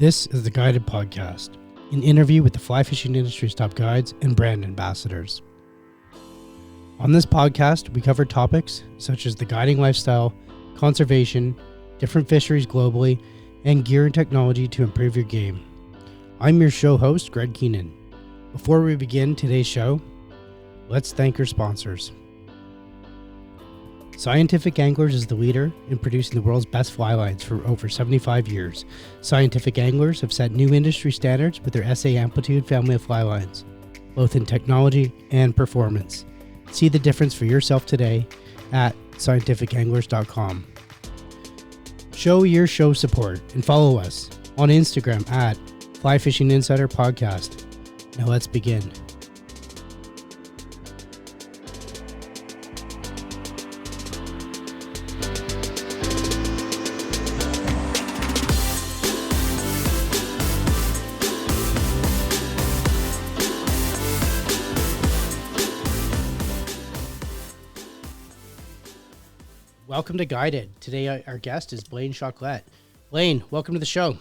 This is the Guided Podcast, an interview with the fly fishing industry's top guides and brand ambassadors. On this podcast, we cover topics such as the guiding lifestyle, conservation, different fisheries globally, and gear and technology to improve your game. I'm your show host, Greg Keenan. Before we begin today's show, let's thank our sponsors. Scientific Anglers is the leader in producing the world's best fly lines for over 75 years. Scientific Anglers have set new industry standards with their SA Amplitude family of fly lines, both in technology and performance. See the difference for yourself today at scientificanglers.com. Show your show support and follow us on Instagram at Fly Fishing Insider Podcast. Now let's begin. Welcome to Guided. Today our guest is Blane Chocklett. Blane, welcome to the show.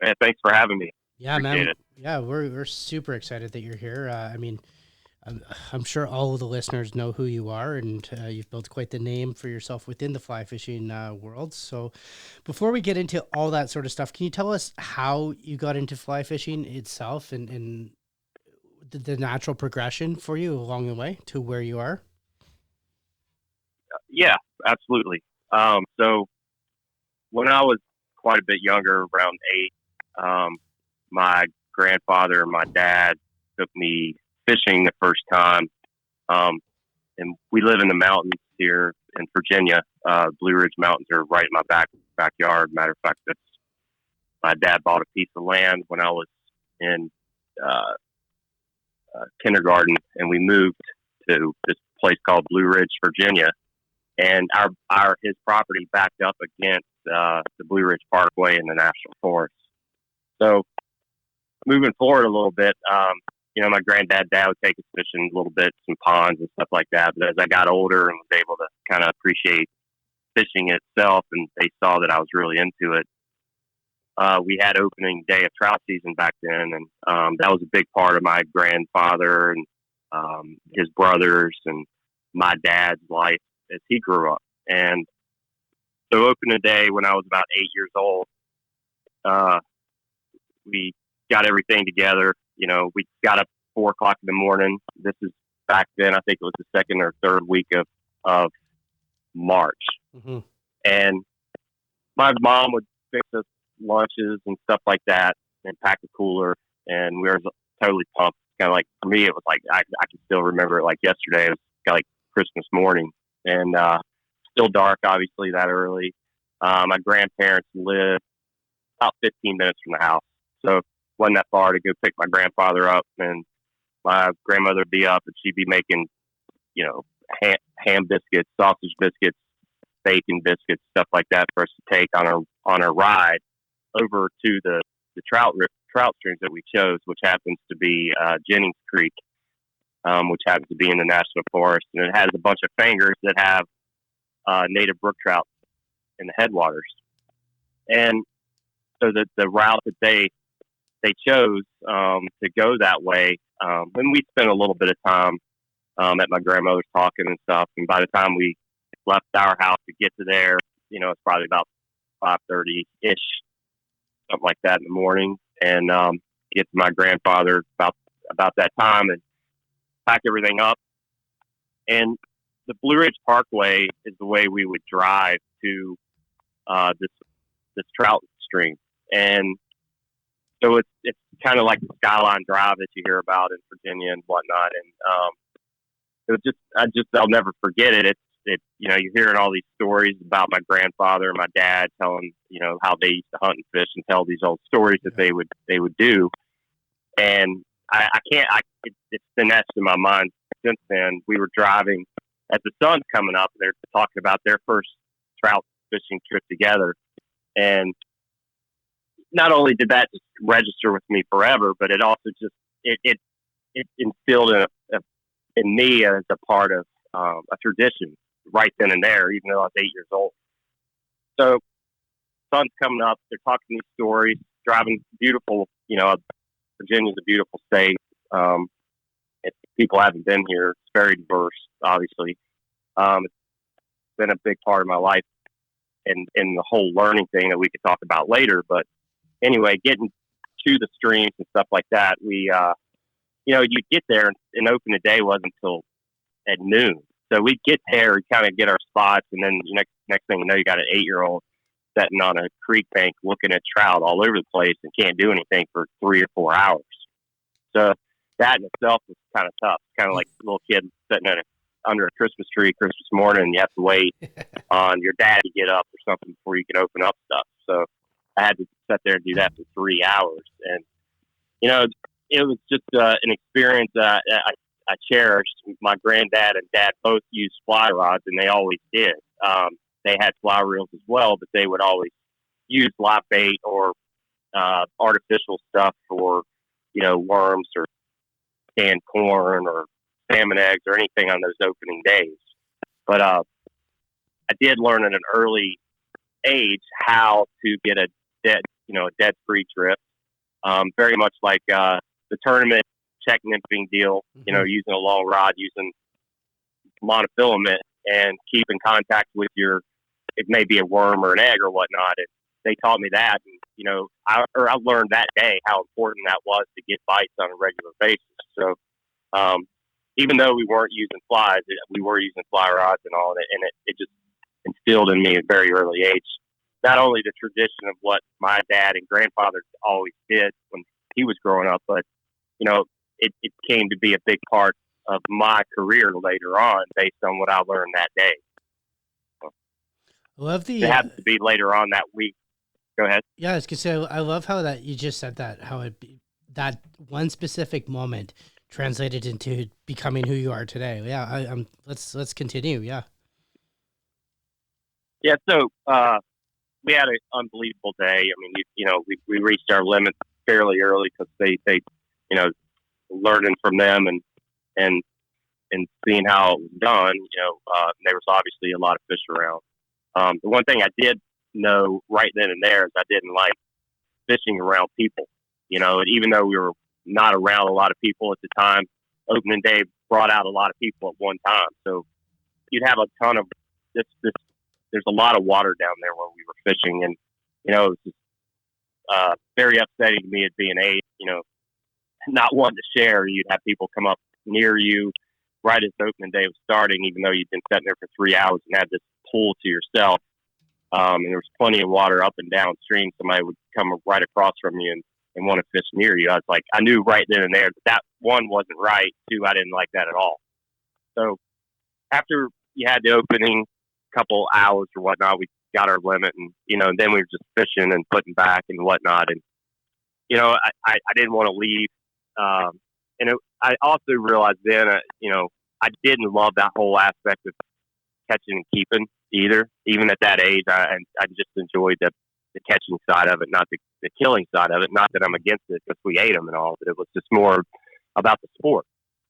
Man, thanks for having me. Yeah, Appreciate man. it. Yeah, we're super excited that you're here. I'm sure all of the listeners know who you are, and you've built quite the name for yourself within the fly fishing world. So before we get into all that sort of stuff, can you tell us how you got into fly fishing itself and the natural progression for you along the way to where you are? Yeah, absolutely. So when I was quite a bit younger, around 8, my grandfather and my dad took me fishing the first time. And we live in the mountains here in Virginia. Blue Ridge Mountains are right in my backyard. Matter of fact, my dad bought a piece of land when I was in kindergarten, and we moved to this place called Blue Ridge, Virginia. And his property backed up against the Blue Ridge Parkway in the National Forest. So moving forward a little bit, my dad would take us fishing a little bit, some ponds and stuff like that. But as I got older and was able to kind of appreciate fishing itself, and they saw that I was really into it, we had opening day of trout season back then, and that was a big part of my grandfather and his brothers and my dad's life as he grew up. And so opening day when I was about 8 years old, we got everything together. We got up 4 o'clock in the morning. This is back then, I think it was the second or third week of March. Mm-hmm. And my mom would fix us lunches and stuff like that and pack a cooler. And we were totally pumped. Kind of like, for me, it was like, I can still remember it like yesterday. It was kind of like Christmas morning. And still dark, obviously, that early. My grandparents lived about 15 minutes from the house. So it wasn't that far to go pick my grandfather up. And my grandmother would be up, and she'd be making, ham biscuits, sausage biscuits, bacon biscuits, stuff like that for us to take on our ride over to the trout streams that we chose, which happens to be Jennings Creek. Which happens to be in the National Forest, and it has a bunch of fangers that have native brook trout in the headwaters. And so the route that they chose to go that way, and we spent a little bit of time at my grandmother's talking and stuff. And by the time we left our house to get to there, it's probably about 5:30-ish, something like that in the morning, and get to my grandfather about that time and pack everything up. And the Blue Ridge Parkway is the way we would drive to this trout stream. And so it's kind of like the Skyline Drive that you hear about in Virginia and whatnot. And it was I'll never forget it. You're hearing all these stories about my grandfather and my dad telling, how they used to hunt and fish and tell these old stories that they would do. And it's been etched in my mind since then. We were driving as the sun's coming up. They're talking about their first trout fishing trip together. And not only did that just register with me forever, but it also just, it instilled in me as a part of a tradition right then and there, even though I was 8 years old. So sun's coming up. They're talking these stories, driving beautiful, Virginia's a beautiful state. If people haven't been here, it's very diverse, obviously. It's been a big part of my life and the whole learning thing that we could talk about later. But anyway, getting to the streams and stuff like that, we, you'd get there and open the day wasn't until at noon. So we'd get there and kind of get our spots. And then next thing you know, you got an 8-year-old sitting on a creek bank looking at trout all over the place and can't do anything for 3 or 4 hours. So that in itself was kind of tough. Kind of like a little kid sitting under a Christmas tree Christmas morning, and you have to wait on your dad to get up or something before you can open up stuff. So I had to sit there and do that for 3 hours. And, it was just an experience I cherished. My granddad and dad both used fly rods, and they always did. They had fly reels as well, but they would always use live bait or artificial stuff for, worms or canned corn or salmon eggs or anything on those opening days. But I did learn at an early age how to get a dead free drift. Very much like the tournament check nymphing deal, using a long rod, using monofilament, and keep in contact with it may be a worm or an egg or whatnot. And they taught me that, and I learned that day how important that was to get bites on a regular basis. So even though we weren't using flies, we were using fly rods and all that, and it just instilled in me at a very early age not only the tradition of what my dad and grandfather always did when he was growing up, but it came to be a big part of my career later on based on what I learned that day. I love it happened to be later on that week. Go ahead. Yeah, I was gonna say, I love how that you just said that, how that one specific moment translated into becoming who you are today. Yeah, let's continue. Yeah. Yeah. So we had an unbelievable day. I mean, we reached our limits fairly early because they learning from them and seeing how it was done. There was obviously a lot of fish around. The one thing I did know right then and there is I didn't like fishing around people, and even though we were not around a lot of people at the time, opening day brought out a lot of people at one time. So you'd have a ton of there's a lot of water down there when we were fishing, and, it was just, very upsetting to me at being age, not wanting to share. You'd have people come up near you right as the opening day was starting, even though you'd been sitting there for 3 hours and had this pool to yourself. And there was plenty of water up and downstream. Somebody would come right across from you and want to fish near you. I was like, I knew right then and there that one wasn't right. Two, I didn't like that at all. So after you had the opening couple hours or whatnot, we got our limit, and then we were just fishing and putting back and whatnot. And I didn't want to leave. I also realized then, I didn't love that whole aspect of catching and keeping either. Even at that age, I just enjoyed the catching side of it, not the killing side of it. Not that I'm against it because we ate them and all, but it was just more about the sport.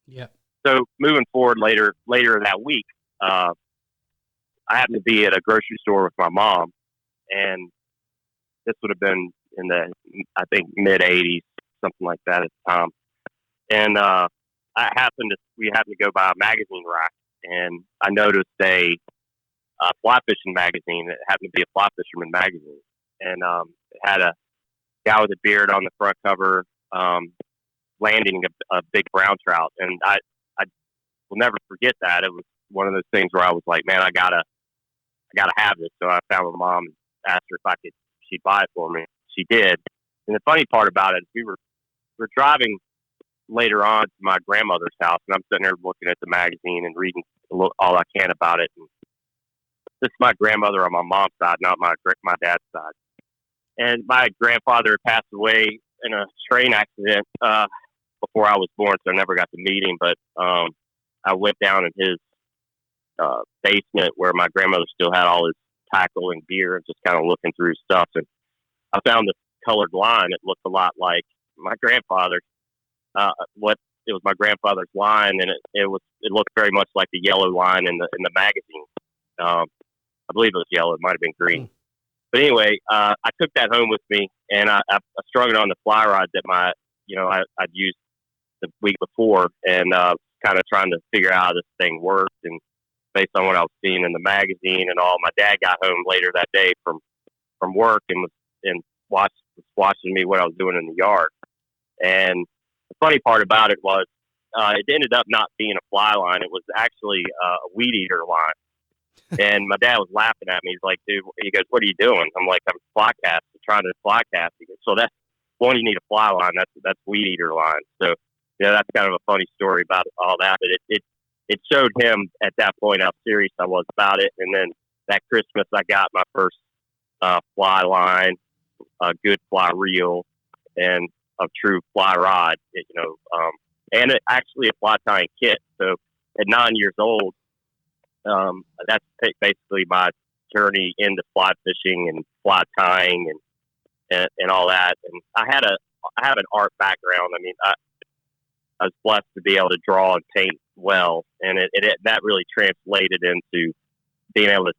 Yeah. So moving forward later that week, I happened to be at a grocery store with my mom, and this would have been in the, I think, mid-'80s, something like that at the time. And we happened to go by a magazine rack, and I noticed a fly fishing magazine. It happened to be a fly fisherman magazine, and it had a guy with a beard on the front cover landing a big brown trout. And I will never forget that. It was one of those things where I was like, man, I gotta have this. So I found my mom and asked her if she'd buy it for me. She did. And the funny part about it is we were driving later on to my grandmother's house, and I'm sitting there looking at the magazine and reading all I can about it. And this is my grandmother on my mom's side, not my dad's side. And my grandfather passed away in a train accident before I was born, so I never got to meet him. But I went down in his basement where my grandmother still had all his tackle and gear, and just kind of looking through stuff. And I found this colored line. It looked a lot like my grandfather. It was my grandfather's line, and it looked very much like the yellow line in the magazine. I believe it was yellow. It might have been green. But anyway, I took that home with me, and I strung it on the fly rod that I'd used the week before, and kind of trying to figure out how this thing worked. And based on what I was seeing in the magazine and all, my dad got home later that day from work and was watching me what I was doing in the yard. And the funny part about it was, it ended up not being a fly line. It was actually a weed eater line. And my dad was laughing at me. He's like, dude, he goes, what are you doing? I'm like, I'm trying to fly cast. He goes, so that's one, you need a fly line. That's weed eater line. So, that's kind of a funny story about all that. But it showed him at that point how serious I was about it. And then that Christmas, I got my first fly line, a good fly reel, and a true fly rod, and actually a fly tying kit. So at 9 years old, that's basically my journey into fly fishing and fly tying and all that. And I have an art background. I mean, I was blessed to be able to draw and paint well, and that really translated into being able to,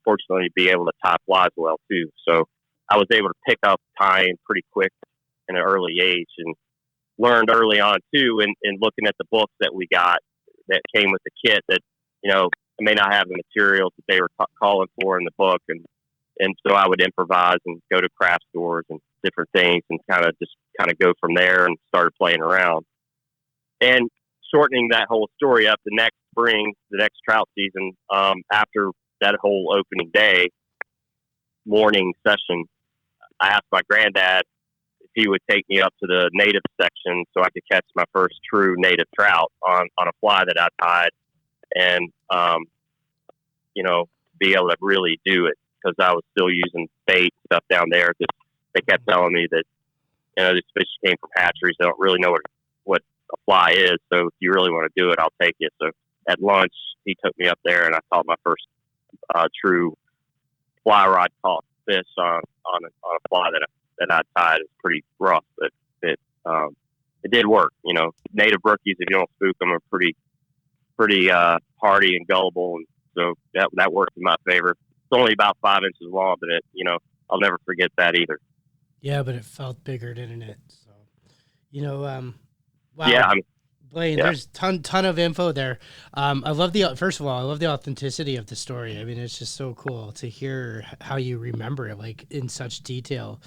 fortunately, be able to tie flies well too. So I was able to pick up tying pretty quick in an early age, and learned early on too, in looking at the books that we got that came with the kit, that I may not have the materials that they were calling for in the book, and so I would improvise and go to craft stores and different things, and kind of go from there, and started playing around. And shortening that whole story up, the next spring, the next trout season, after that whole opening day morning session, I asked my granddad if he would take me up to the native section so I could catch my first true native trout on a fly that I tied, and be able to really do it, because I was still using bait stuff down there, because they kept telling me that this fish came from hatcheries. They don't really know what a fly is, so if you really want to do it, I'll take you. So at lunch, he took me up there, and I caught my first true fly rod caught fish on a fly that I tied. It's pretty rough, but it did work. Native rookies, if you don't spook them, are pretty hardy and gullible, and so that worked in my favor. It's only about 5 inches long, but I'll never forget that either. Yeah, but it felt bigger, didn't it? So, wow. Yeah, Blaine, there's ton of info there. First of all, I love the authenticity of the story. I mean, it's just so cool to hear how you remember it, like in such detail,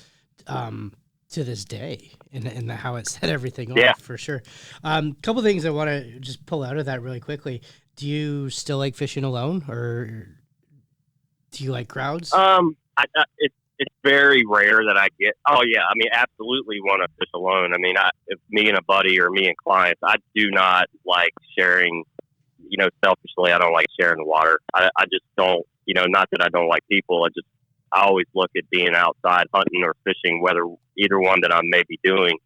to this day, and how it set everything off, for sure. Couple things I want to just pull out of that really quickly. Do you still like fishing alone, or do you like crowds? It's very rare that I get. Oh yeah, I mean, absolutely want to fish alone. I mean, if me and a buddy or me and clients, I do not like sharing. Selfishly, I don't like sharing the water. I just don't. Not that I don't like people. I always look at being outside hunting or fishing, whether either one that I may be doing,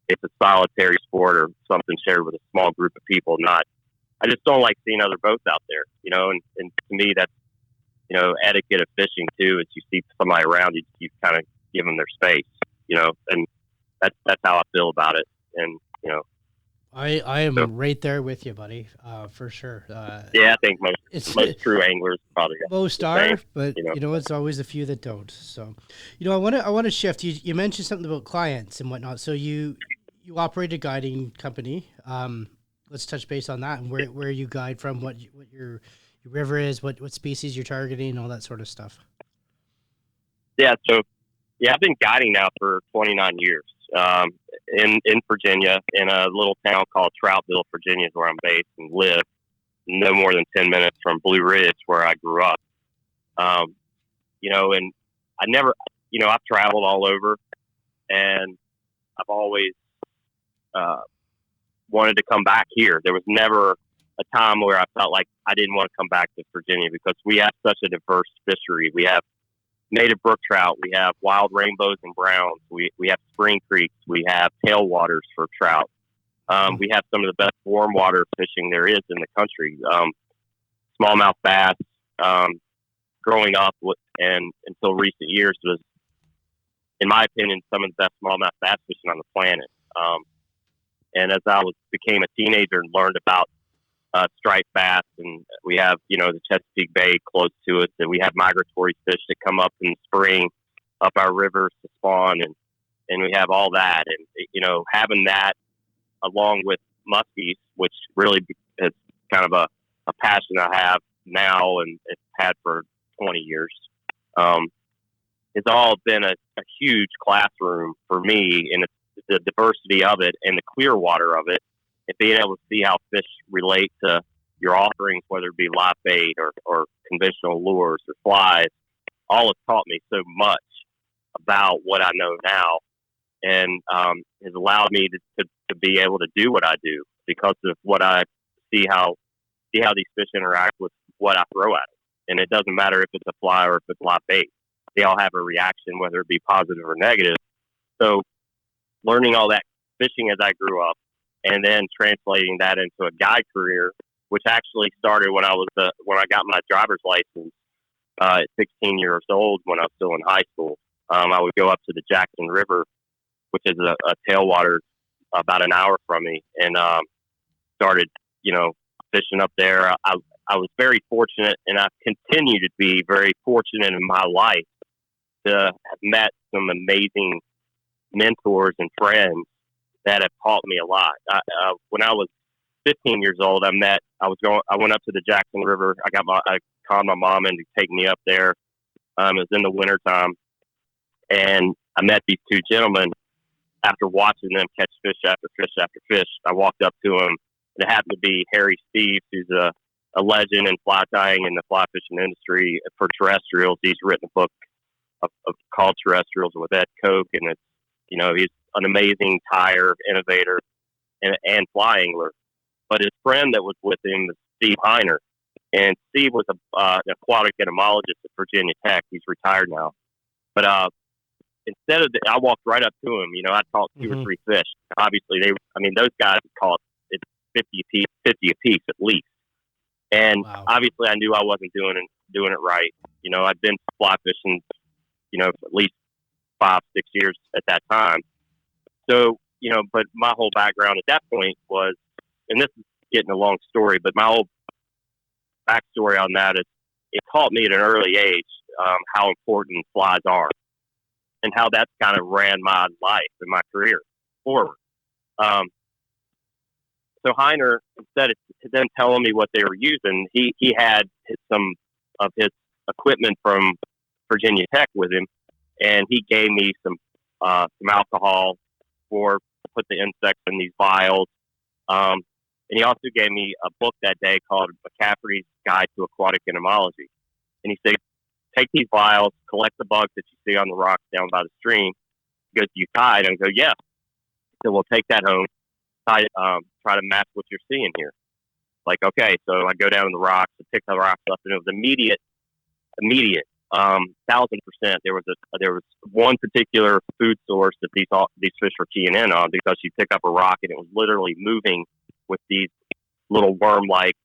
it's a solitary sport or something shared with a small group of people. I just don't like seeing other boats out there. And to me, that's etiquette of fishing too. Is you see somebody around you kind of give them their space, and that's how I feel about it. And I am right there with you, buddy, for sure. I think most true anglers probably most are, but it's always a few that don't. So, I want to shift. You mentioned something about clients and whatnot. So you operate a guiding company. Let's touch base on that, and where you guide from, what your river is, what species you're targeting, all that sort of stuff. Yeah. So, I've been guiding now for 29 years. In Virginia, in a little town called Troutville, Virginia, is where I'm based and live. No more than 10 minutes from Blue Ridge, where I grew up. And I never, I've traveled all over, and I've always wanted to come back here. There was never a time where I felt like I didn't want to come back to Virginia, because we have such a diverse fishery. We have native brook trout, we have wild rainbows and browns, we have spring creeks, we have tailwaters for trout. We have some of the best warm water fishing there is in the country. Smallmouth bass, growing up and until recent years, was, in my opinion, some of the best smallmouth bass fishing on the planet. And as I became a teenager and learned about striped bass, and we have, the Chesapeake Bay close to us, and we have migratory fish that come up in spring up our rivers to spawn, and we have all that. And, having that along with muskies, which really is kind of a passion I have now and it's had for 20 years, it's all been a huge classroom for me, and it's the diversity of it and the clear water of it, and being able to see how fish relate to your offerings, whether it be live bait or conventional lures or flies. All has taught me so much about what I know now, and has allowed me to be able to do what I do because of what I see how these fish interact with what I throw at them. And it doesn't matter if it's a fly or if it's live bait. They all have a reaction, whether it be positive or negative. So learning all that fishing as I grew up, and then translating that into a guide career, which actually started when I got my driver's license at 16 years old when I was still in high school. I would go up to the Jackson River, which is a tailwater about an hour from me, and started, fishing up there. I was very fortunate, and I continue to be very fortunate in my life to have met some amazing mentors and friends that have taught me a lot. When I was 15 years old, I went up to the Jackson River. I called my mom in to take me up there. It was in the wintertime, and I met these two gentlemen. After watching them catch fish after fish after fish, I walked up to them. It happened to be Harry Steve, who's a legend in fly tying in the fly fishing industry for terrestrials. He's written a book called Terrestrials with Ed Koch, and it's, he's an amazing tyer, innovator, and fly angler. But his friend that was with him was Steve Heiner, and Steve was an aquatic entomologist at Virginia Tech. He's retired now, but I walked right up to him. I caught two or three fish. Obviously, those guys caught 50 apiece at least. And Obviously, I knew I wasn't doing it right. I'd been fly fishing, for at least 5-6 years at that time. So, but my whole background at that point was, and this is getting a long story, but my whole backstory on that is it taught me at an early age how important flies are, and how that's kind of ran my life and my career forward. So Heiner, instead of them telling me what they were using, he had some of his equipment from Virginia Tech with him, and he gave me some alcohol to put the insects in these vials. And he also gave me a book that day called Mccaffrey's Guide to Aquatic Entomology. And he said, take these vials, collect the bugs that you see on the rocks down by the stream. He goes, you tied? And I go, yeah. So we'll take that home, try to match what you're seeing here. Like, okay. So I go down to the rocks and pick the rocks up, and it was immediate, 1,000%. There was one particular food source that these fish were keying in on, because you pick up a rock and it was literally moving with these little worm-like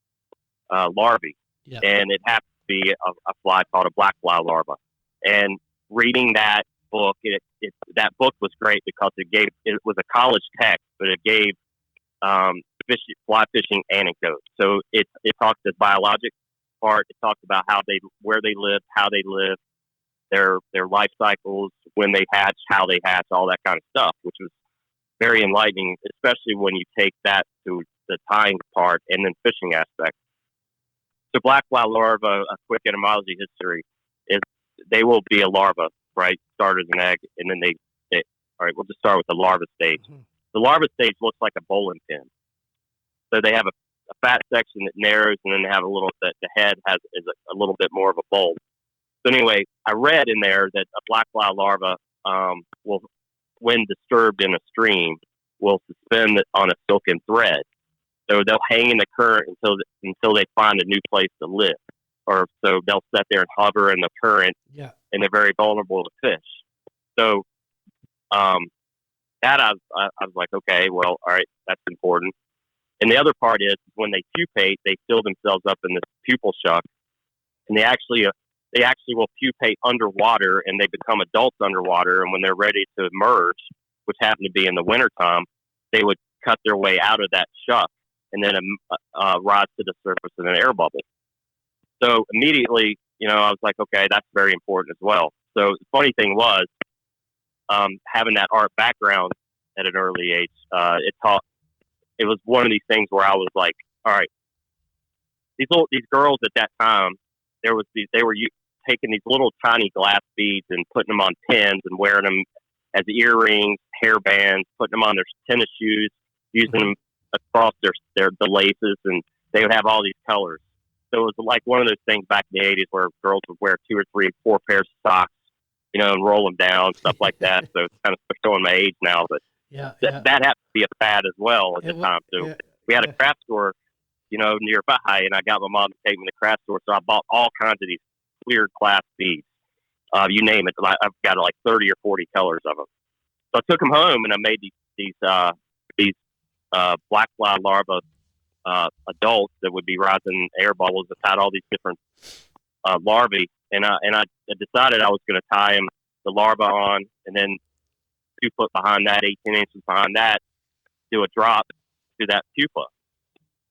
larvae. Yeah. And it happened to be a fly called a black fly larva. And reading that book, that book was great because it was a college text, but it gave fly fishing anecdotes. So it talked the biologic part. It talked about where they live, how they live, their life cycles, when they hatch, how they hatch, all that kind of stuff, which was very enlightening, especially when you take that to the tying part and then fishing aspect. So black fly larva, a quick etymology history, is they will be a larva, right? Start as an egg, and then all right, we'll just start with the larva stage. Mm-hmm. The larva stage looks like a bowling pin. So they have a fat section that narrows, and then they have the head is a little bit more of a bowl. So anyway, I read in there that a black fly larva will, when disturbed in a stream, will suspend on a silken thread. So they'll hang in the current until they find a new place to live. Or so they'll sit there and hover in the current, yeah, and they're very vulnerable to fish. So that I was like, okay, well, all right, that's important. And the other part is when they pupate, they fill themselves up in this pupal shuck, and they actually will pupate underwater, and they become adults underwater. And when they're ready to emerge, which happened to be in the wintertime, they would cut their way out of that shuck, and then they would emerge. And then and then rise to the surface in an air bubble. So immediately, I was like, okay, that's very important as well. So the funny thing was, having that art background at an early age, it was one of these things where I was like, all right, these girls at that time, they were taking these little tiny glass beads and putting them on pins and wearing them as earrings, hair bands, putting them on their tennis shoes, using them across the laces, and they would have all these colors. So it was like one of those things back in the 80s where girls would wear 2 or 3, 4 pairs of socks, and roll them down, stuff like that. So it's kind of showing my age now, but that happened to be a fad as well at the time. So we had a craft store, nearby, and I got my mom to take me to the craft store. So I bought all kinds of these clear glass beads. You name it. I've got like 30 or 40 colors of them. So I took them home and I made these black fly larva adults that would be rising air bubbles that had all these different larvae. And I decided I was going to tie the larva on, and then 2 foot behind that, 18 inches behind that, do a drop to that pupa.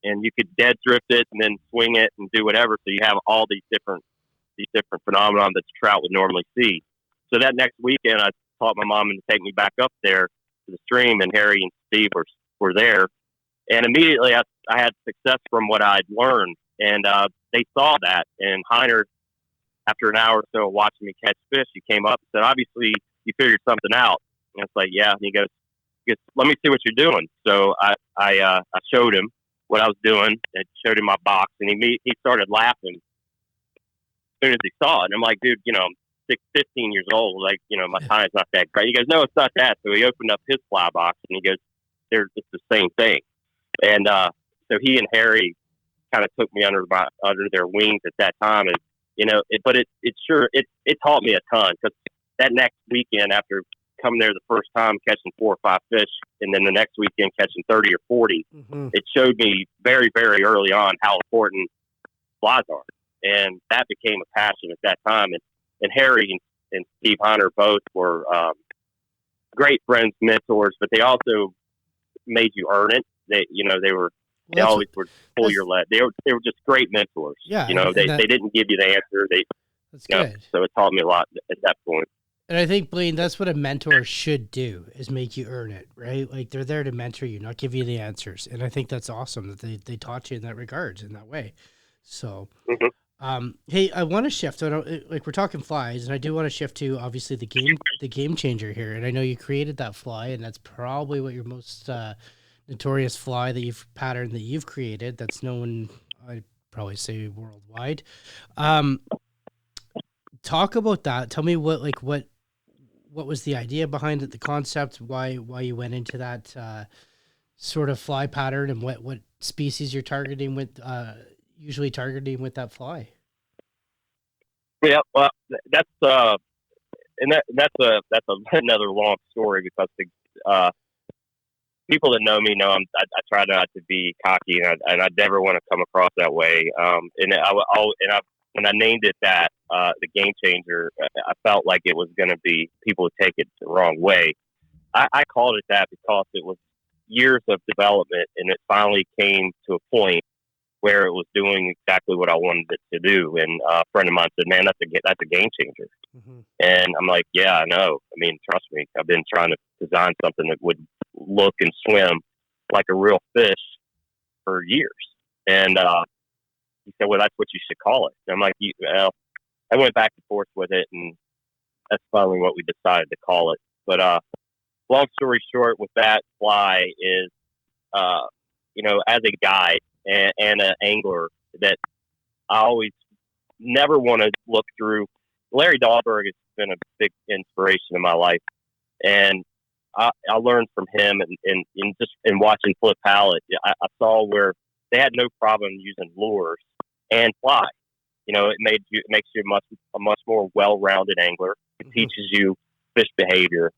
And you could dead drift it and then swing it and do whatever. So you have all these different phenomena that trout would normally see. So that next weekend, I taught my mom to take me back up there to the stream, and Harry and Steve were there. And immediately I had success from what I'd learned. And they saw that. And Heiner, after an hour or so of watching me catch fish, he came up and said, obviously, you figured something out. And it's like, yeah. And he goes, let me see what you're doing. So I showed him what I was doing and showed him my box. And he started laughing as soon as he saw it. And I'm like, dude, I'm 15 years old. Like, my time's not that great. He goes, no, it's not that. So he opened up his fly box and he goes, it's the same thing. And so he and Harry kind of took me under their wings at that time. And, but it taught me a ton, because that next weekend, after coming there the first time, catching 4 or 5 fish, and then the next weekend catching 30 or 40, it showed me very, very early on how important flies are. And that became a passion at that time. And Harry and Steve Heiner both were great friends, mentors, but they also made you earn it. They always would pull your leg. They were just great mentors. Yeah, they didn't give you the answer. That's good. So it taught me a lot at that point. And I think, Blaine, that's what a mentor should do, is make you earn it, right? Like, they're there to mentor you, not give you the answers. And I think that's awesome that they taught you in that regards, in that way. So, hey, I want to shift. Like, we're talking flies, and I do want to shift to, obviously, the game changer here. And I know you created that fly, and that's probably what your most notorious fly that you've created. That's known, I'd probably say, worldwide. Talk about that. Tell me what was the idea behind it, the concept, why you went into that sort of fly pattern, and what species you're targeting with, usually targeting with that fly. Yeah, well, that's another long story, because people that know me know I try not to be cocky, and I never want to come across that way. When I named it that, the Game Changer, I felt like it was going to be, people would take it the wrong way. I called it that because it was years of development, and it finally came to a point where it was doing exactly what I wanted it to do. And a friend of mine said, man, that's a game changer. And I'm like, yeah, I know. I mean, trust me, I've been trying to design something that would look and swim like a real fish for years. And he said, well, that's what you should call it. And I'm like, I went back and forth with it, and that's finally what we decided to call it. But long story short, with that fly is, as a guide and an angler, that I always never want to look through. Larry Dahlberg has been a big inspiration in my life, and I learned from him, and just in watching Flip Pallet, I saw where they had no problem using lures and fly. It makes you a much more well-rounded angler. It teaches you fish behavior.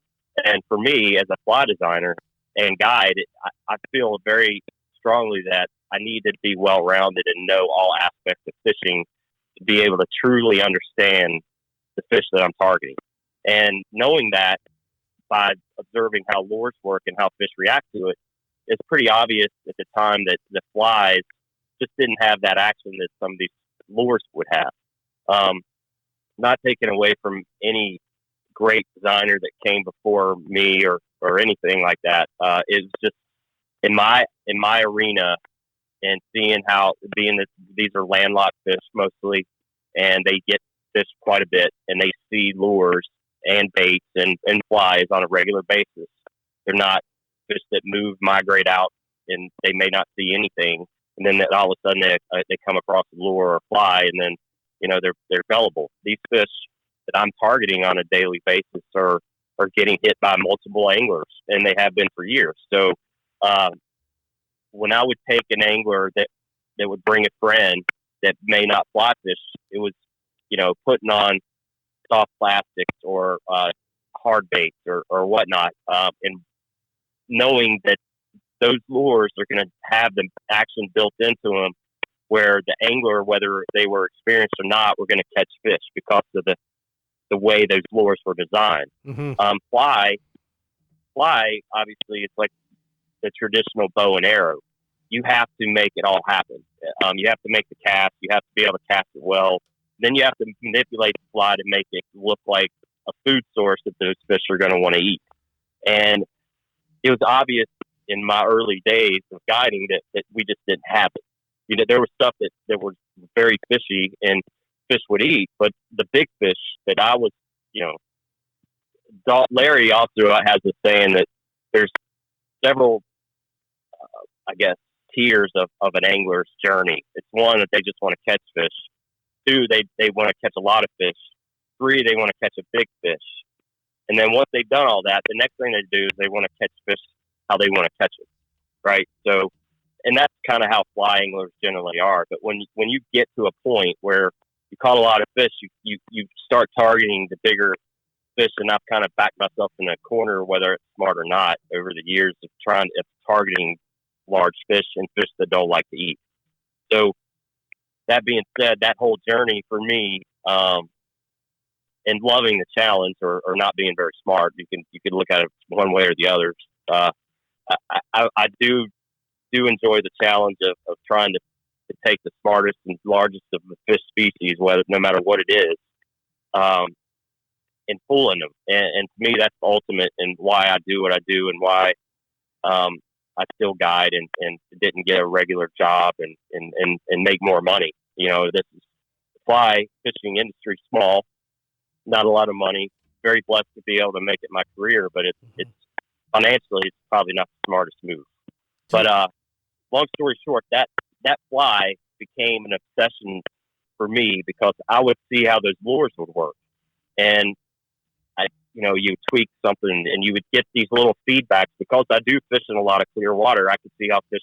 And for me, as a fly designer and guide, I feel very strongly that I need to be well-rounded and know all aspects of fishing to be able to truly understand the fish that I'm targeting. And knowing that by observing how lures work and how fish react to it, it's pretty obvious at the time that the flies just didn't have that action that some of these lures would have. Not taken away from any great designer that came before me or anything like that. It's just in my arena, and seeing how these are landlocked fish mostly, and they get fished quite a bit, and they see lures and baits and flies on a regular basis. They're not fish that migrate out, and they may not see anything, and then all of a sudden they come across a lure or a fly, and then they're gullible. These fish that I'm targeting on a daily basis are getting hit by multiple anglers, and they have been for years. So when I would take an angler that would bring a friend that may not fly fish, it was putting on soft plastics or hard baits or whatnot, and knowing that those lures are going to have the action built into them, where the angler, whether they were experienced or not, were going to catch fish because of the way those lures were designed. Mm-hmm. Fly, obviously, it's like the traditional bow and arrow. You have to make it all happen. You have to make the cast. You have to be able to cast it well. Then you have to manipulate the fly to make it look like a food source that those fish are going to want to eat. And it was obvious in my early days of guiding that we just didn't have it. There was stuff that was very fishy and fish would eat, but the big fish that I was, Larry also has a saying that there's several, tiers of an angler's journey. It's one, that they just want to catch fish. Two, they want to catch a lot of fish. Three, they want to catch a big fish. And then once they've done all that, the next thing they do is they want to catch fish how they want to catch it, right? So, and that's kind of how fly anglers generally are. But when you get to a point where you caught a lot of fish, you start targeting the bigger fish, and I've kind of backed myself in a corner, whether it's smart or not, over the years of targeting large fish and fish that don't like to eat. So that being said, that whole journey for me, and loving the challenge or not being very smart, you can look at it one way or the other. I do enjoy the challenge of trying to take the smartest and largest of the fish species, no matter what it is, and fooling them. And to me, that's ultimate, and why I do what I do, and why I still guide and didn't get a regular job and make more money. This is fly fishing industry, small, not a lot of money. Very blessed to be able to make it my career, but it's financially, it's probably not the smartest move. But long story short, that fly became an obsession for me, because I would see how those lures would work, and you tweak something and you would get these little feedbacks. Because I do fish in a lot of clear water, I could see how fish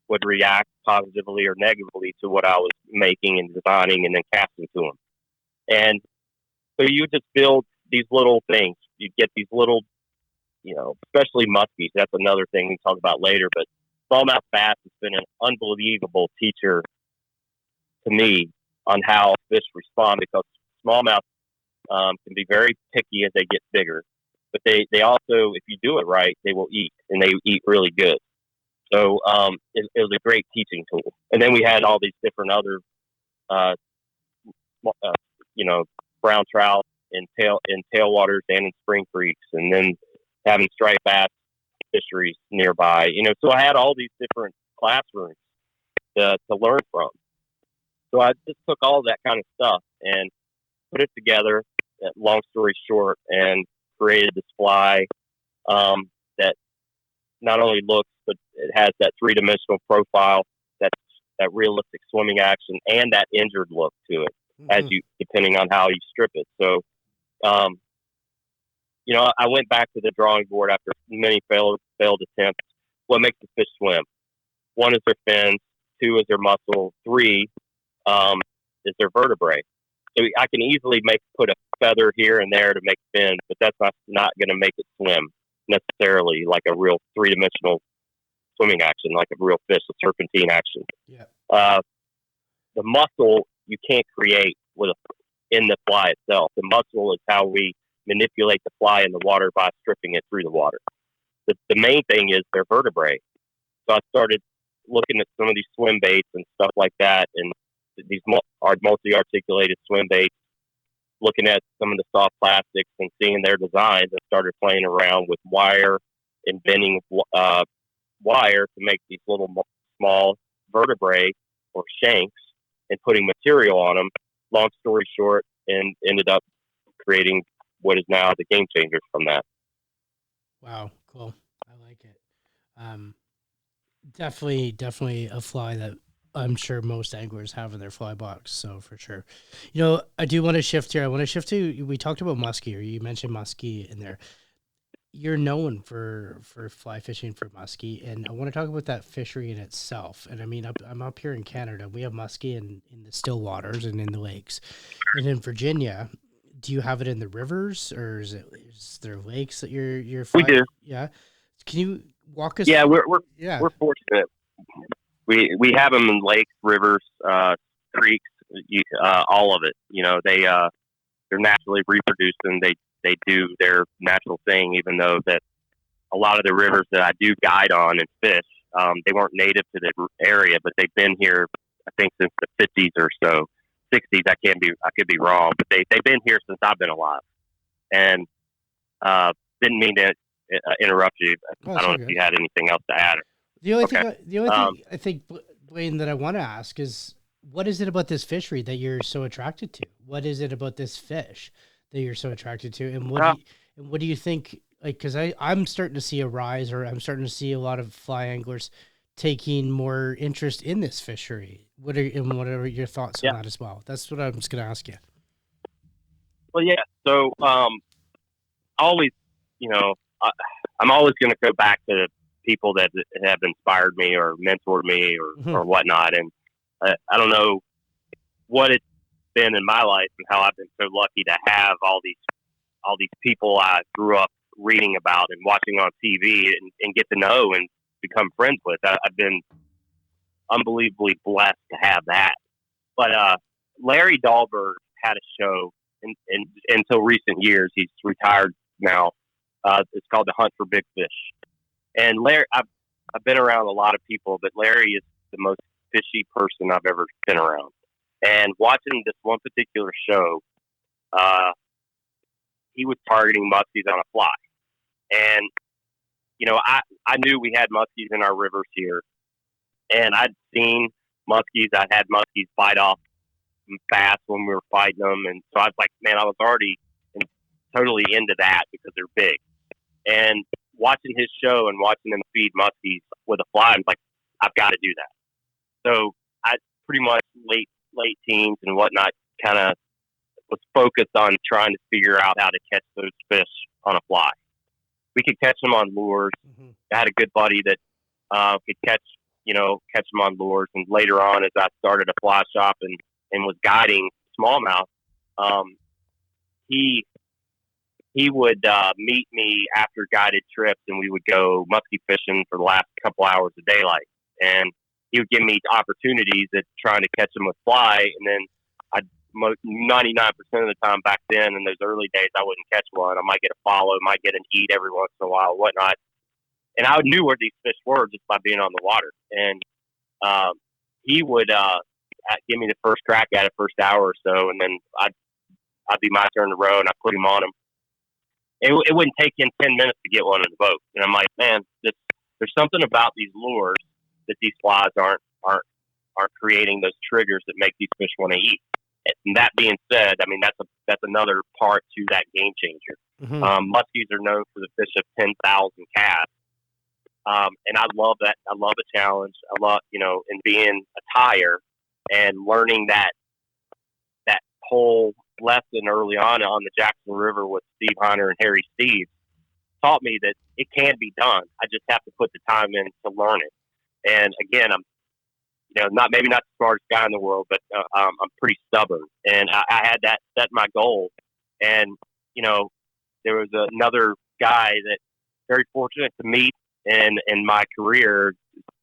would react positively or negatively to what I was making and designing and then casting to them. And so you just build these little things. You get these little, especially muskies. That's another thing we can talk about later. But smallmouth bass has been an unbelievable teacher to me on how fish respond, because smallmouth can be very picky as they get bigger, but they also, if you do it right, they will eat, and they eat really good. So it was a great teaching tool. And then we had all these different other, brown trout in tailwaters and in spring creeks, and then having striped bass fisheries nearby. So I had all these different classrooms to learn from. So I just took all of that kind of stuff and put it together, long story short, and created this fly that not only looks, but it has that three-dimensional profile, that realistic swimming action, and that injured look to it, depending on how you strip it. So, I went back to the drawing board after many failed attempts. What makes the fish swim? One is their fins, two is their muscle, three is their vertebrae. So I can easily put a feather here and there to make fins, but that's not going to make it swim necessarily like a real three-dimensional swimming action, like a real fish, a serpentine action. Yeah. The muscle you can't create in the fly itself. The muscle is how we manipulate the fly in the water by stripping it through the water. The main thing is their vertebrae. So I started looking at some of these swim baits and stuff like that, and these multi-articulated swim baits, looking at some of the soft plastics and seeing their designs, and started playing around with wire, inventing wire to make these little small vertebrae or shanks and putting material on them. Long story short, and ended up creating what is now the game changers from that. Wow, cool. I like it. Definitely a fly that I'm sure most anglers have in their fly box. So for sure, I do want to shift here. I want to shift to, we talked about musky, or you mentioned musky in there. You're known for fly fishing for musky, and I want to talk about that fishery in itself. And I mean, I'm up here in Canada. We have musky in the still waters and in the lakes, and in Virginia. Do you have it in the rivers, or is there lakes that you're flying? We do. Yeah. Can you walk us? Yeah, we're fortunate. We have them in lakes, rivers, creeks, all of it. They're naturally reproducing. They do their natural thing, even though that a lot of the rivers that I do guide on and fish, they weren't native to the area, but they've been here, I think, since the 50s or so. 60s, I could be wrong, but they've been here since I've been alive. And didn't mean to interrupt you. I don't know if you had anything else to add. The only thing I think, Blaine, that I want to ask is, what is it about this fishery that you're so attracted to? What is it about this fish that you're so attracted to? And what do you think? Like, because I'm starting to see a rise, or I'm starting to see a lot of fly anglers taking more interest in this fishery. What are your thoughts on that as well? That's what I'm just going to ask you. Well, yeah. So, always, I'm always going to go back to people that have inspired me or mentored me or whatnot. And I don't know what it's been in my life and how I've been so lucky to have all these people I grew up reading about and watching on TV and get to know and become friends with. I've been unbelievably blessed to have that. But Larry Dahlberg had a show until recent years. He's retired now. It's called The Hunt for Big Fish. And Larry, I've been around a lot of people, but Larry is the most fishy person I've ever been around. And watching this one particular show, he was targeting muskies on a fly. And, I knew we had muskies in our rivers here. And I'd seen muskies. I'd had muskies bite off bass when we were fighting them. And so I was like, man, I was already totally into that because they're big. And watching his show and watching him feed muskies with a fly, I'm like, I've got to do that. So I pretty much late teens and whatnot kind of was focused on trying to figure out how to catch those fish on a fly. We could catch them on lures. Mm-hmm. I had a good buddy that could catch them on lures. And later on, as I started a fly shop and was guiding smallmouth, he would meet me after guided trips, and we would go musky fishing for the last couple hours of daylight. And he would give me opportunities at trying to catch them with fly, and then 99% of the time back then in those early days, I wouldn't catch one. I might get a follow, might get an eat every once in a while, whatnot. And I knew where these fish were just by being on the water. And he would give me the first crack at it, first hour or so, and then I'd be my turn to row, and I'd put him on him. It wouldn't take him 10 minutes to get one in the boat. And I'm like, man, there's something about these lures that these flies aren't creating those triggers that make these fish want to eat. And that being said, I mean, that's another part to that game changer. Mm-hmm. Muskies are known for the fish of 10,000 casts. And I love that. I love a challenge. I love, and being a tyer and learning that whole lesson early on the Jackson River with Steve Hunter and Harry Steve taught me that it can be done. I just have to put the time in to learn it. And again, I'm, maybe not the smartest guy in the world, but I'm pretty stubborn. And I had that set my goal. And, there was another guy that very fortunate to meet in my career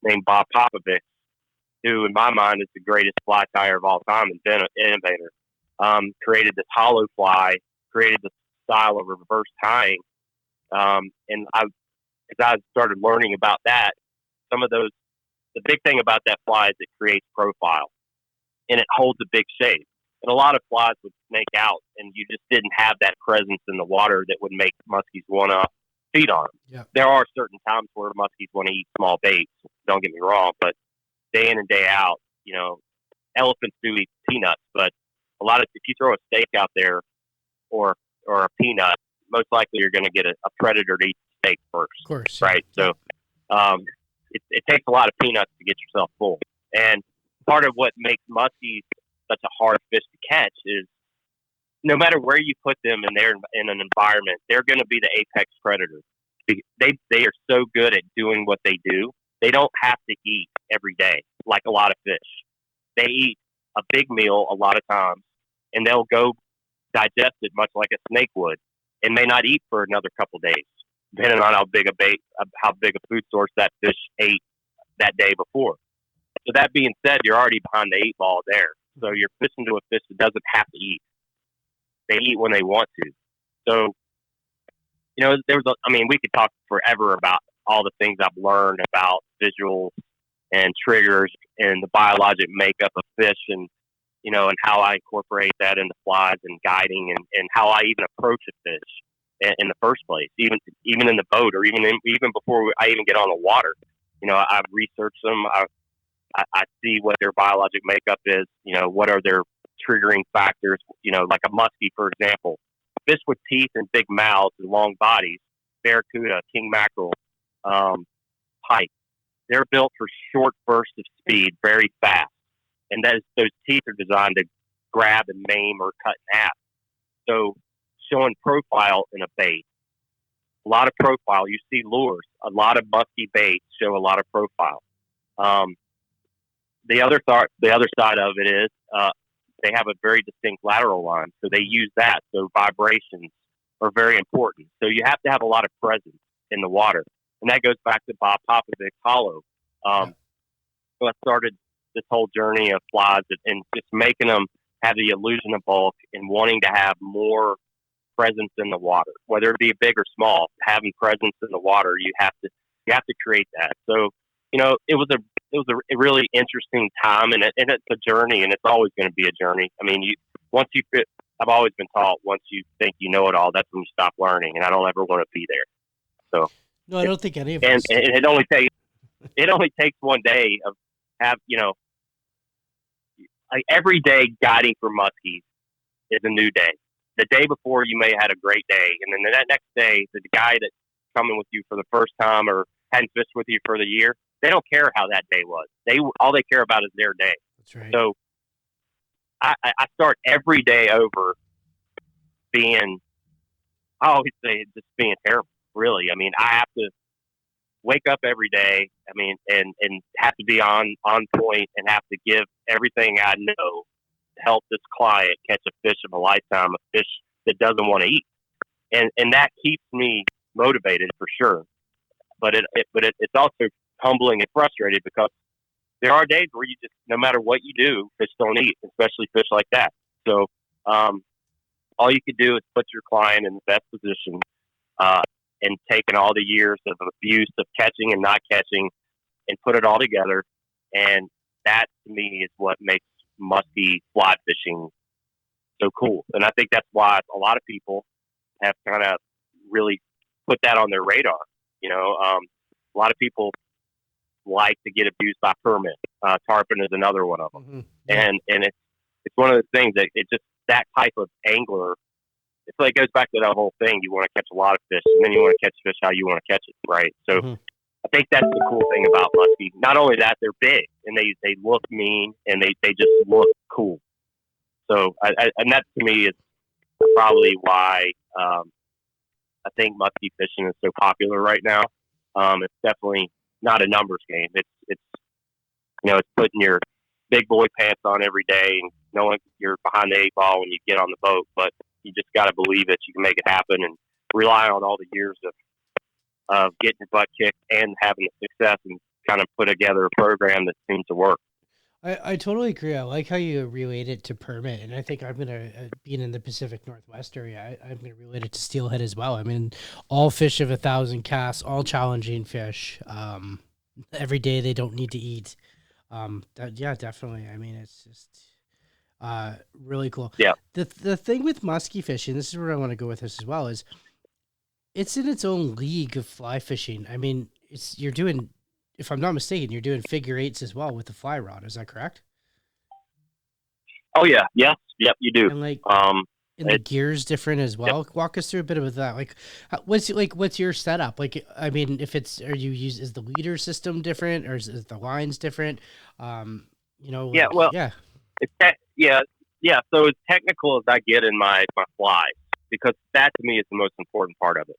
named Bob Popovich, who in my mind is the greatest fly tyer of all time and innovator. Created this hollow fly, created the style of reverse tying. And as I started learning about that, some of those, the big thing about that fly is it creates profile and it holds a big shape. And a lot of flies would snake out, and you just didn't have that presence in the water that would make muskies want to feed on them. Yeah. There are certain times where muskies want to eat small baits. Don't get me wrong, but day in and day out, elephants do eat peanuts, but if you throw a steak out there or a peanut, most likely you're going to get a predator to eat the steak first. Of course. Right. Yeah. So, it takes a lot of peanuts to get yourself full. And part of what makes muskies such a hard fish to catch is no matter where you put them in an environment, they're going to be the apex predator. They are so good at doing what they do. They don't have to eat every day like a lot of fish. They eat a big meal a lot of times, and they'll go digest it much like a snake would, and may not eat for another couple days, depending on how big a food source that fish ate that day before. So that being said, you're already behind the 8 ball there. So you're fishing to a fish that doesn't have to eat. They eat when they want to. So, we could talk forever about all the things I've learned about visuals and triggers and the biologic makeup of fish and how I incorporate that into flies and guiding and how I even approach a fish in the first place, even in the boat or even before I even get on the water. I've researched them. I see what their biologic makeup is. What are their triggering factors? Like a muskie, for example. Fish with teeth and big mouths and long bodies, barracuda, king mackerel, pike. They're built for short bursts of speed, very fast. And those teeth are designed to grab and maim or cut in half. So showing profile in a bait, a lot of profile. You see lures, a lot of musky baits show a lot of profile. The other side of it is they have a very distinct lateral line, so they use that. So vibrations are very important. So you have to have a lot of presence in the water, and that goes back to Bob Popovic's hollow. So I started this whole journey of flies and just making them have the illusion of bulk and wanting to have more presence in the water, whether it be big or small. Having presence in the water, you have to create that. So it was a really interesting time, and it's a journey, and it's always going to be a journey. I mean, I've always been taught once you think you know it all, that's when you stop learning, and I don't ever want to be there. So no, I don't think any of us. And it only takes one day of like every day guiding for muskies is a new day. The day before you may have had a great day, and then that next day, the guy that's coming with you for the first time or hadn't fished with you for the year, they don't care how that day was. All they care about is their day. That's right. So I start every day over being, I always say just being terrible, really. I mean, I have to wake up every day, and have to be on point and have to give everything I know to help this client catch a fish of a lifetime, a fish that doesn't want to eat. And that keeps me motivated for sure. But it's also humbling and frustrating because there are days where you just, no matter what you do, fish don't eat, especially fish like that. So all you can do is put your client in the best position and taking all the years of abuse of catching and not catching and put it all together. And that, to me, is what makes musky fly fishing so cool. And I think that's why a lot of people have kind of really put that on their radar. A lot of people like to get abused by permit. Tarpon is another one of them. Mm-hmm. Yeah. And it's one of those things that it just, that type of angler, it's like, it goes back to that whole thing. You want to catch a lot of fish, and then you want to catch fish how you want to catch it, right? So I think that's the cool thing about muskie. Not only that, they're big, and they look mean, and they just look cool. So and that, to me, is probably why I think muskie fishing is so popular right now. It's definitely not a numbers game. It's putting your big boy pants on every day and knowing you're behind the 8 ball when you get on the boat, but you just got to believe it. You can make it happen and rely on all the years of getting your butt kicked and having the success and kind of put together a program that seems to work. I totally agree. I like how you relate it to permit, and I think I'm going to, being in the Pacific Northwest area, I'm going to relate it to steelhead as well. I mean, all fish of 1,000 casts, all challenging fish. every day they don't need to eat. Yeah, definitely. I mean, it's just really cool. Yeah. The thing with musky fishing, this is where I want to go with this as well, is it's in its own league of fly fishing. I mean, you're doing, if I'm not mistaken, you're doing figure eights as well with the fly rod. Is that correct? Oh yeah. Yes. Yep. You do. And like, Um, and the gear's different as Yep. well. Walk us through a bit of that. Like, what's your setup? Like, I mean, if it's, is the leader system different, or is the lines different? Yeah. Well, yeah. yeah. So as technical as I get in my flies, because that to me is the most important part of it.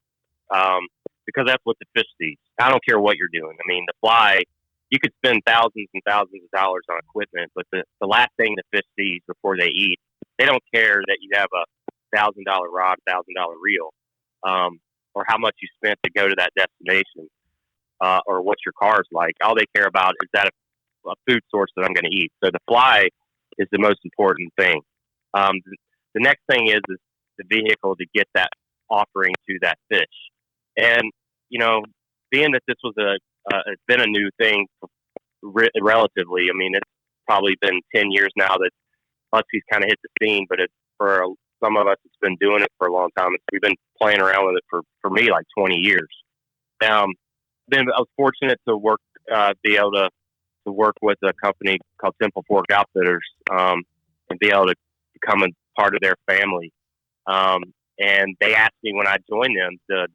Because that's what the fish sees. I don't care what you're doing. I mean, the fly, you could spend thousands and thousands of dollars on equipment, but the last thing the fish sees before they eat, they don't care that you have a $1,000 rod, $1,000 reel, or how much you spent to go to that destination, or what your car's like. All they care about is that a food source that I'm going to eat. So the fly is the most important thing. The next thing is the vehicle to get that offering to that fish. And, being that this was it's been a new thing relatively. I mean, it's probably been 10 years now that muskies kind of hit the scene, but for some of us, it's been doing it for a long time. We've been playing around with it for me, like 20 years. I was fortunate to be able to work with a company called Temple Fork Outfitters, and be able to become a part of their family. And they asked me when I joined them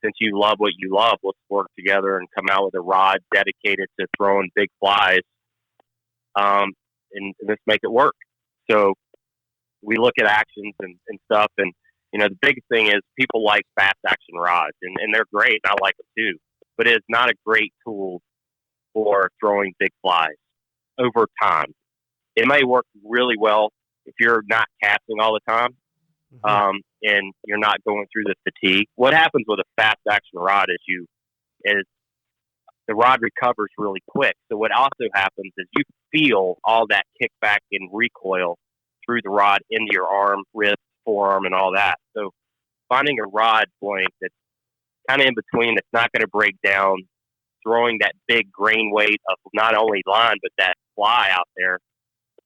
since you love what you love, let's work together and come out with a rod dedicated to throwing big flies, and let's make it work. So we look at actions and stuff. And, the biggest thing is people like fast action rods, and they're great. And I like them too, but it's not a great tool for throwing big flies over time. It may work really well if you're not casting all the time, and you're not going through the fatigue. What happens with a fast action rod is the rod recovers really quick. So what also happens is you feel all that kickback and recoil through the rod into your arm, wrist, forearm, and all that. So finding a rod point that's kind of in between, that's not going to break down, throwing that big grain weight of not only line but that fly out there,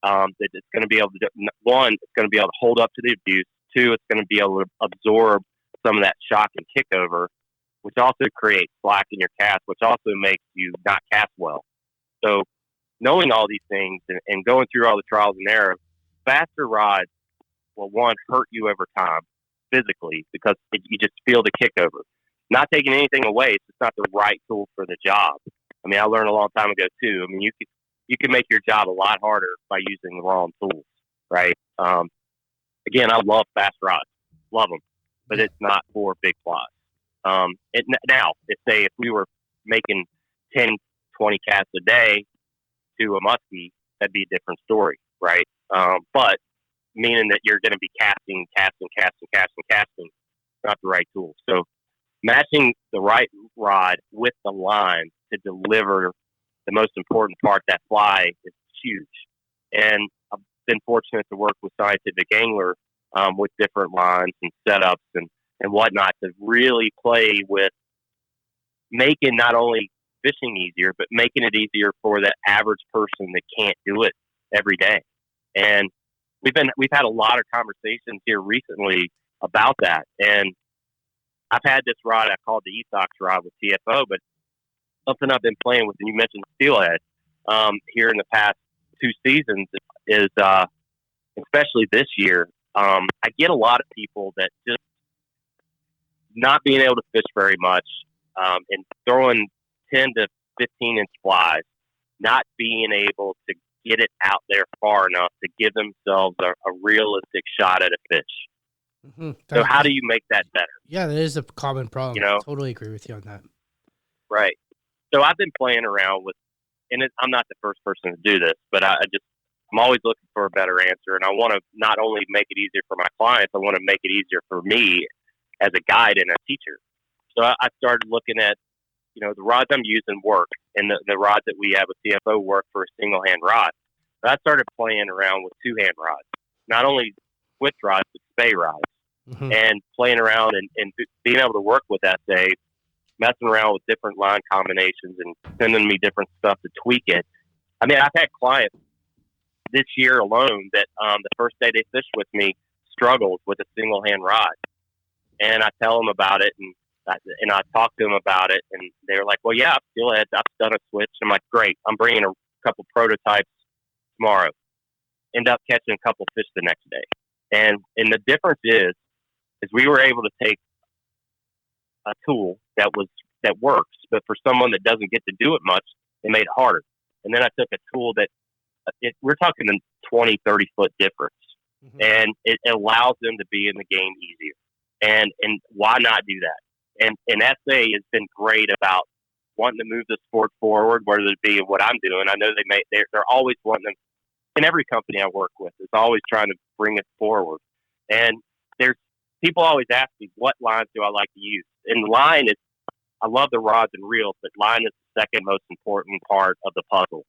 that it's going to be able to, one, it's going to be able to hold up to the abuse. Two, it's going to be able to absorb some of that shock and kick over, which also creates slack in your cast, which also makes you not cast well. So knowing all these things and going through all the trials and errors, faster rods will, one, hurt you over time physically because you just feel the kick over. Not taking anything away, it's just not the right tool for the job. I mean, I learned a long time ago too. I mean, you can make your job a lot harder by using the wrong tools, right? Again, I love fast rods, love them, but it's not for big flies. Now, if we were making 10, 20 casts a day to a muskie, that'd be a different story, right? But meaning that you're going to be casting, not the right tool. So matching the right rod with the line to deliver the most important part, that fly, is huge. And I've been fortunate to work with Scientific Angler, with different lines and setups and whatnot, to really play with making not only fishing easier, but making it easier for the average person that can't do it every day. And we've had a lot of conversations here recently about that. And I've had this rod I called the Esox rod with TFO, but something I've been playing with, and you mentioned steelhead, here in the past 2 seasons is, especially this year, I get a lot of people that just not being able to fish very much, and throwing 10 to 15 inch flies, not being able to get it out there far enough to give themselves a realistic shot at a fish. Mm-hmm. So how do you make that better? Yeah, that is a common problem. I totally agree with you on that. Right. So I've been playing around with, and I'm not the first person to do this, but I'm always looking for a better answer. And I want to not only make it easier for my clients, I want to make it easier for me as a guide and a teacher. So I started looking at, the rods I'm using work, and the rods that we have with TFO work for a single hand rod. So I started playing around with 2-hand rods, not only with rods, but spay rods, and playing around and being able to work with SA messing around with different line combinations and sending me different stuff to tweak it. I mean, I've had clients this year alone that the first day they fished with me struggled with a single hand rod, and I tell them about it, and I talk to them about it, and they're like, "Well, yeah, I've done a switch." I'm like, "Great, I'm bringing a couple prototypes tomorrow." End up catching a couple fish the next day, and the difference is we were able to take a tool that works, but for someone that doesn't get to do it much, it made it harder. And then I took a tool that we're talking a 20, 30 foot difference, and it allows them to be in the game easier. And why not do that? And SA has been great about wanting to move the sport forward, whether it be what I'm doing. I know they're always wanting them. In every company I work with is always trying to bring it forward. And there's people always ask me, what lines do I like to use? And line is, I love the rods and reels, but line is the second most important part of the puzzle.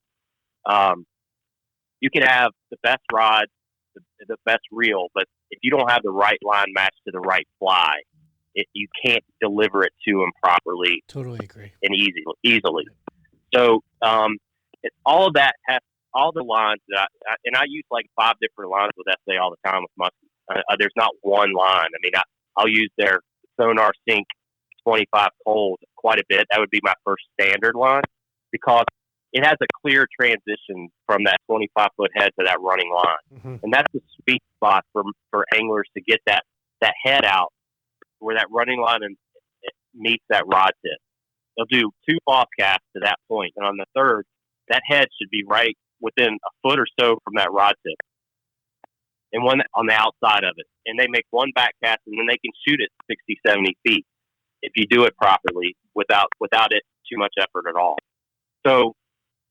You can have the best rod, the best reel, but if you don't have the right line matched to the right fly, you can't deliver it to them properly. Totally agree. And easily. So all of that has all the lines that I use like 5 different lines with SA all the time with musky. There's not one line. I mean, I'll use their Sonar Sync 25 cold quite a bit. That would be my first standard line because it has a clear transition from that 25 foot head to that running line. And that's the sweet spot for anglers to get that head out where that running line meets that rod tip. They'll do 2 off casts to that point, and on the third, that head should be right within a foot or so from that rod tip, and one on the outside of it. And they make 1 back cast, and then they can shoot it 60, 70 feet if you do it properly without it too much effort at all. So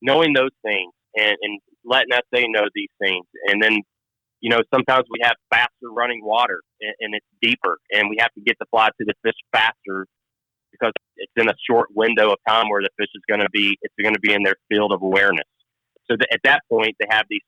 knowing those things and letting SA know these things, and then sometimes we have faster running water and it's deeper, and we have to get the fly to the fish faster because it's in a short window of time where the fish is going to be in their field of awareness. So at that point, they have these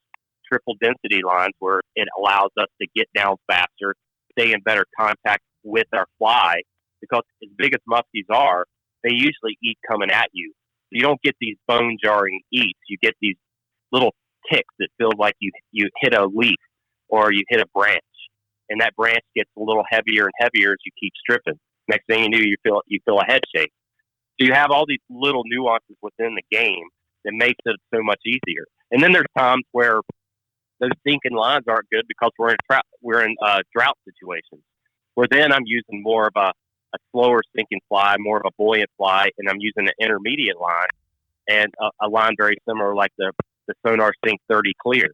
triple density lines where it allows us to get down faster, stay in better contact with our fly, because as big as muskies are, they usually eat coming at you. You don't get these bone jarring eats. You get these little ticks that feel like you hit a leaf or you hit a branch, and that branch gets a little heavier and heavier as you keep stripping. Next thing you know, you feel a head shake. So you have all these little nuances within the game that makes it so much easier. And then there's times where those sinking lines aren't good because we're in drought situations, where then I'm using more of a slower sinking fly, more of a buoyant fly, and I'm using an intermediate line and a line very similar like the Sonar Sync 30 Clear.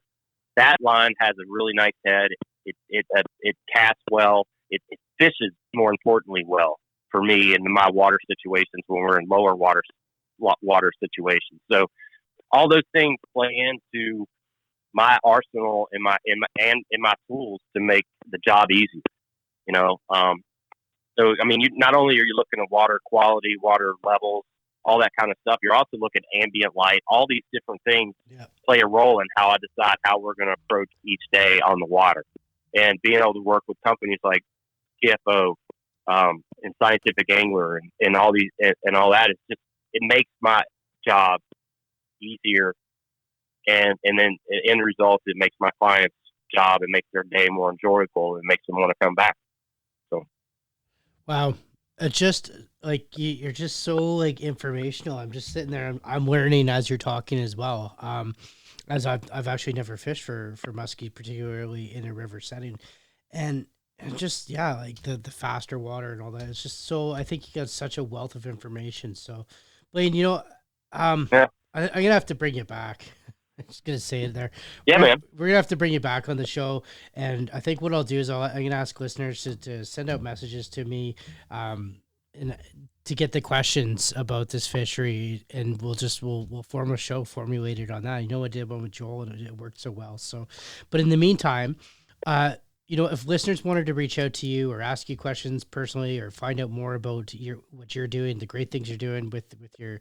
That line has a really nice head. It casts well. It fishes, more importantly, well for me in my water situations when we're in lower water situations. So all those things play into my arsenal and my tools to make the job easy. So I mean, not only are you looking at water quality, water levels, all that kind of stuff, you're also looking at ambient light. All these different things play a role in how I decide how we're going to approach each day on the water. And being able to work with companies like TFO and Scientific Angler and all these and all that, it makes my job easier. And then the end result, it makes my clients' job, it makes their day more enjoyable, and makes them want to come back. So, wow, it's just like you're just so like informational. I'm just sitting there. I'm learning as you're talking as well. As I've actually never fished for muskie, particularly in a river setting, and just like the faster water and all that. It's just so. I think you got such a wealth of information. So, Blaine, I'm gonna have to bring you back. I'm just going to say it there. Yeah, man. We're going to have to bring you back on the show. And I think what I'll do is I'm going to ask listeners to send out messages to me and to get the questions about this fishery. And we'll form a show formulated on that. I did one with Joel and it worked so well. So, but in the meantime, if listeners wanted to reach out to you or ask you questions personally or find out more about what you're doing, the great things you're doing with your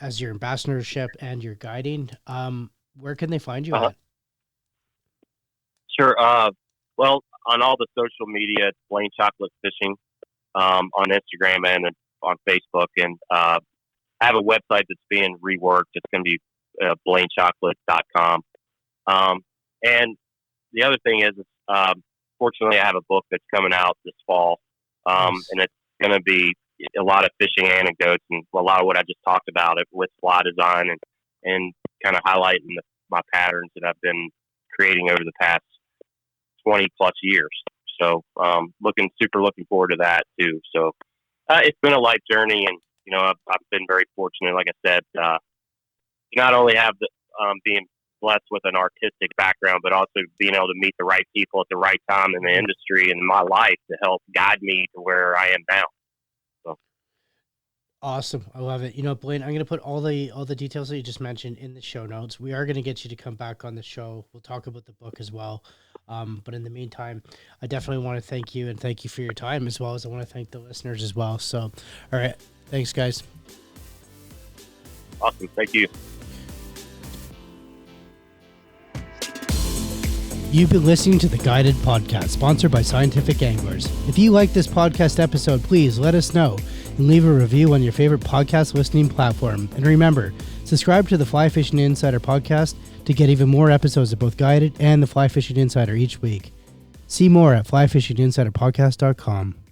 as your ambassadorship and your guiding, where can they find you at? Sure. Well, on all the social media, it's Blane Chocklett Fishing on Instagram and on Facebook, and I have a website that's being reworked. It's going to be BlaneChocklett.com. And the other thing is, fortunately, I have a book that's coming out this fall, and it's going to be a lot of fishing anecdotes and a lot of what I just talked about it with fly design and kind of highlighting my patterns that I've been creating over the past 20 plus years. So, looking forward to that too. So, it's been a life journey, and, you know, I've been very fortunate, like I said, to not only have being blessed with an artistic background, but also being able to meet the right people at the right time in the industry and in my life to help guide me to where I am now. Awesome. I love it. You know, Blaine, I'm going to put all the details that you just mentioned in the show notes. We are going to get you to come back on the show. We'll talk about the book as well. But in the meantime, I definitely want to thank you, and thank you for your time, as well as I want to thank the listeners as well. So, all right. Thanks, guys. Awesome. Thank you. You've been listening to the Guided Podcast, sponsored by Scientific Anglers. If you like this podcast episode, please let us know and leave a review on your favorite podcast listening platform. And remember, subscribe to the Fly Fishing Insider podcast to get even more episodes of both Guided and the Fly Fishing Insider each week. See more at flyfishinginsiderpodcast.com.